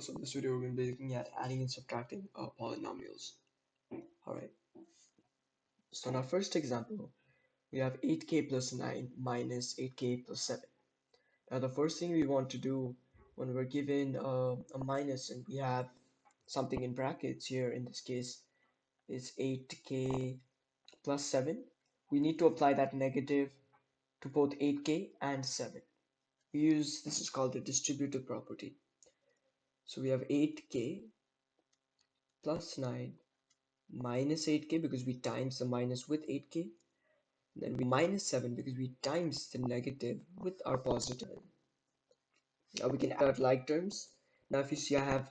So in this video, we're going to be looking at adding and subtracting polynomials. Alright, so in our first example, we have 8k plus 9 minus 8k plus 7. Now the first thing we want to do when we're given a minus and we have something in brackets here, in this case, is 8k plus 7. We need to apply that negative to both 8k and 7. This is called the distributive property. So we have 8k plus 9 minus 8k because we times the minus with 8k, then we minus 7 because we times the negative with our positive. Now we can add like terms. Now if you see, I have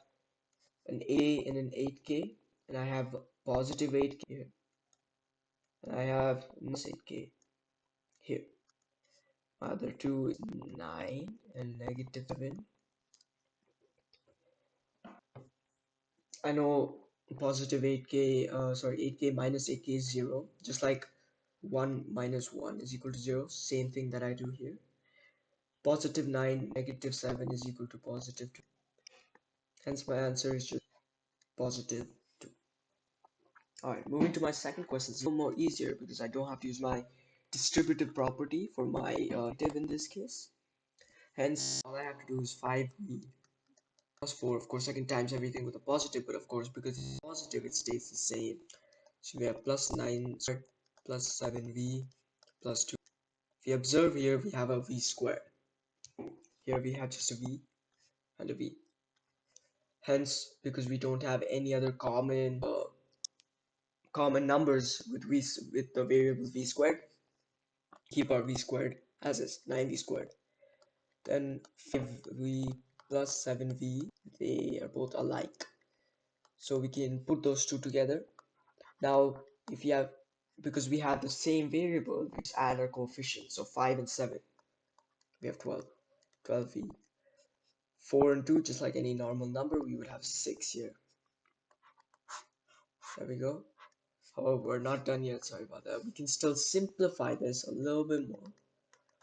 an 8k and an 8k, and I have positive 8k here, and I have minus 8k here. My other two is 9 and negative 7. I know positive 8k, 8k minus 8k is 0, just like 1 minus 1 is equal to 0, same thing that I do here. Positive 9 negative 7 is equal to positive 2. Hence my answer is just positive 2. Alright, moving to my second question. It's a little more easier because I don't have to use my distributive property for my negative in this case. Hence, all I have to do is 5v plus 4. Of course, I can times everything with a positive, but of course, because it's positive, it stays the same. So we have plus 9 squared plus 7v plus 2. If you observe here, we have a v squared. Here we have just a v and a v. Hence, because we don't have any other common numbers with the variable v squared, keep our v squared as is, 9v squared. Then 5v plus 7v, they are both alike, so we can put those two together. Now if you have, because we have the same variable, we just add our coefficients, so 5 and 7, we have 12v. 4 and 2, just like any normal number, we would have 6 here. There we go. Oh, we're not done yet, sorry about that. We can still simplify this a little bit more.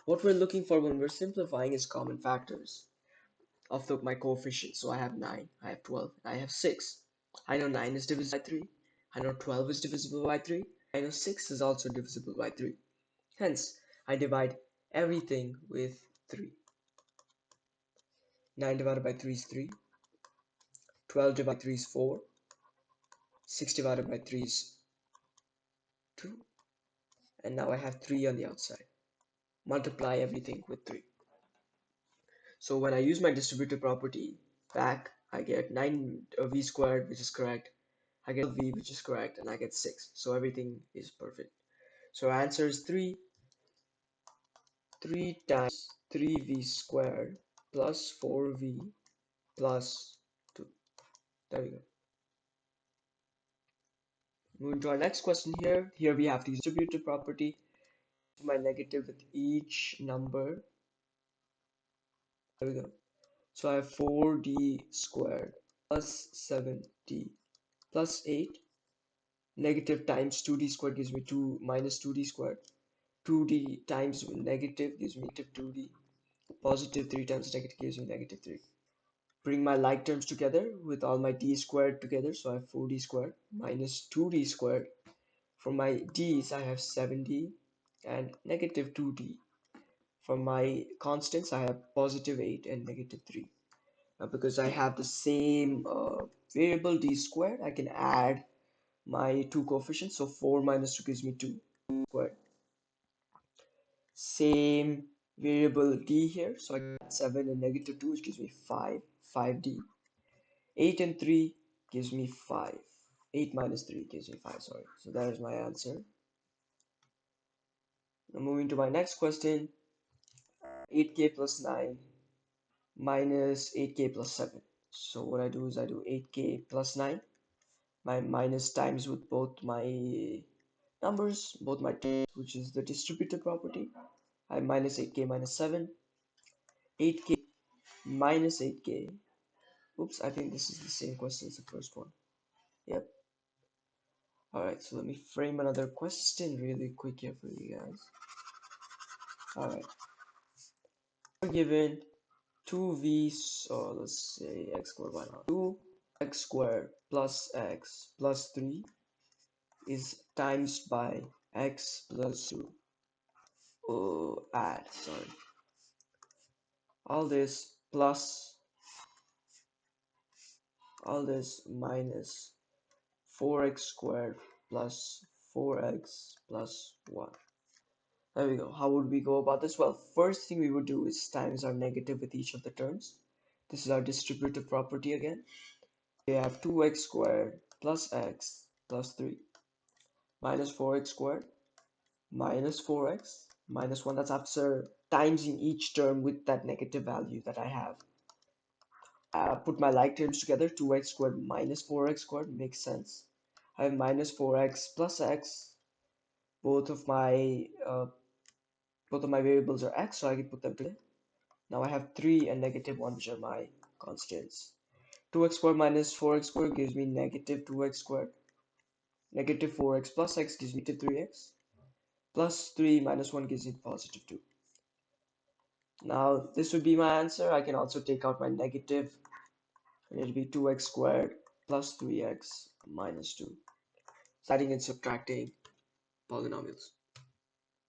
What we're looking for when we're simplifying is common factors of my coefficients. So I have 9, I have 12, I have 6. I know 9 is divisible by 3. I know 12 is divisible by 3. I know 6 is also divisible by 3. Hence, I divide everything with 3. 9 divided by 3 is 3. 12 divided by 3 is 4. 6 divided by 3 is 2. And now I have 3 on the outside. Multiply everything with 3. So when I use my distributive property back, I get 9v squared, which is correct. I get v, which is correct, and I get 6. So everything is perfect. So our answer is 3 times 3v squared plus 4v plus 2. There we go. Moving to our next question here. Here we have the distributive property. My negative with each number. There we go. So I have 4d squared plus 7d plus 8. Negative times 2d squared gives me 2 minus 2d squared. 2d times negative gives me negative 2d. Positive 3 times negative gives me negative 3. Bring my like terms together with all my d squared together. So I have 4d squared minus 2d squared. For my d's, I have 7d and negative 2d. For my constants, I have positive 8 and negative 3. Now, because I have the same variable d squared, I can add my two coefficients. So 4 minus 2 gives me 2 squared. Same variable d here, so I get 7 and negative 2, which gives me 5d. 8 and 3 gives me 5. 8 minus 3 gives me 5, sorry. So that is my answer. Now moving to my next question. 8k plus 9 minus 8k plus 7. So what I do is I do 8k plus 9. My minus times with both my numbers, both my terms, which is the distributive property. I have minus 8k minus 7. 8k minus 8k. Oops, I think this is the same question as the first one. Yep. Alright, so let me frame another question really quick here for you guys. Alright. We're given 2v, so let's say x squared, why not? 2x squared plus x plus 3 is times by x plus 2. Add, sorry. All this plus all this minus 4x squared plus 4x plus 1. There we go. How would we go about this? Well, first thing we would do is times our negative with each of the terms. This is our distributive property again. We have 2x squared plus x plus 3 minus 4x squared minus 4x minus 1. That's after times in each term with that negative value that I have. Put my like terms together. 2x squared minus 4x squared makes sense. I have minus 4x plus x. Both of my variables are x, so I can put them together. Now I have 3 and negative 1, which are my constants. 2x squared minus 4x squared gives me negative 2x squared. Negative 4x plus x gives me negative 3x. Plus 3 minus 1 gives me positive 2. Now this would be my answer. I can also take out my negative, and it'll be 2x squared plus 3x minus 2. Adding and subtracting polynomials.